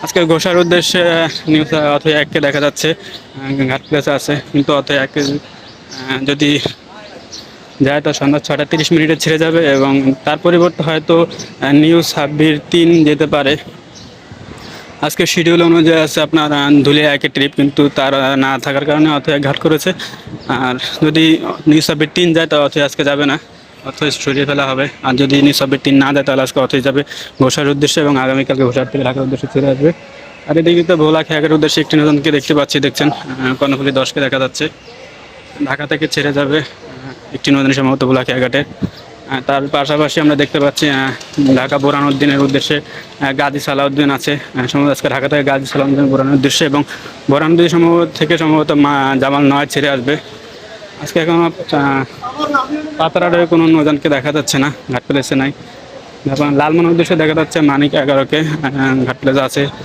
আজকে ঘোষার উদ্দেশ্যে নিউজ অথবা এককে দেখা যাচ্ছে ঘাট প্লেসে আছে, কিন্তু অথবা একে যদি যায় তো সন্ধ্যা 6টা 30 মিনিটে ছেড়ে যাবে এবং তার পরিবর্তে হয়তো নিউ সাব্বির 3 যেতে পারে। আজকে শিডিউল অনুযায়ী আছে আপনার ধুলিয়া একে ট্রিপ, কিন্তু তার না থাকার কারণে অথবা ঘাট করেছে। আর যদি নিউ সাব্বির 3 যায় তো অথবা আজকে যাবে না, অথবা সরিয়ে ফেলা হবে। আর যদি নিউ সাব্বির 3 না যায় তাহলে আজকে অথই যাবে ঘোষার উদ্দেশ্যে এবং আগামীকালকে ঘোষার থেকে ঢাকার উদ্দেশ্যে ছেড়ে আসবে। আর এদিকে তো ভোলা খেয়াঘাটের উদ্দেশ্যে একটি নতুনকে দেখতে পাচ্ছি, দেখছেন কর্ণফুলী 10কে দেখা যাচ্ছে ঢাকা থেকে ছেড়ে যাবে একটি নতুন সম্ভবত ভোলা খেয়াঘাটে। তার পাশাপাশি আমরা দেখতে পাচ্ছি ঢাকা বোরহানউদ্দিনের উদ্দেশ্যে গাজী সালাউদ্দিন আছে, সম্ভবত আজকে ঢাকা থেকে গাজী সালাউদ্দিন বোরহানের উদ্দেশ্যে, এবং বোরহানউদ্দিন সম্ভবত জামাল নয় ছেড়ে আসবে। আজকে এখনো পাতারাডে কোনো নৌযানকে দেখা যাচ্ছে না, ঘাট প্লেসে নাই। লালমোহনের উদ্দেশ্যে দেখা যাচ্ছে মানিক 11কে ঘাট প্লেসে আছে।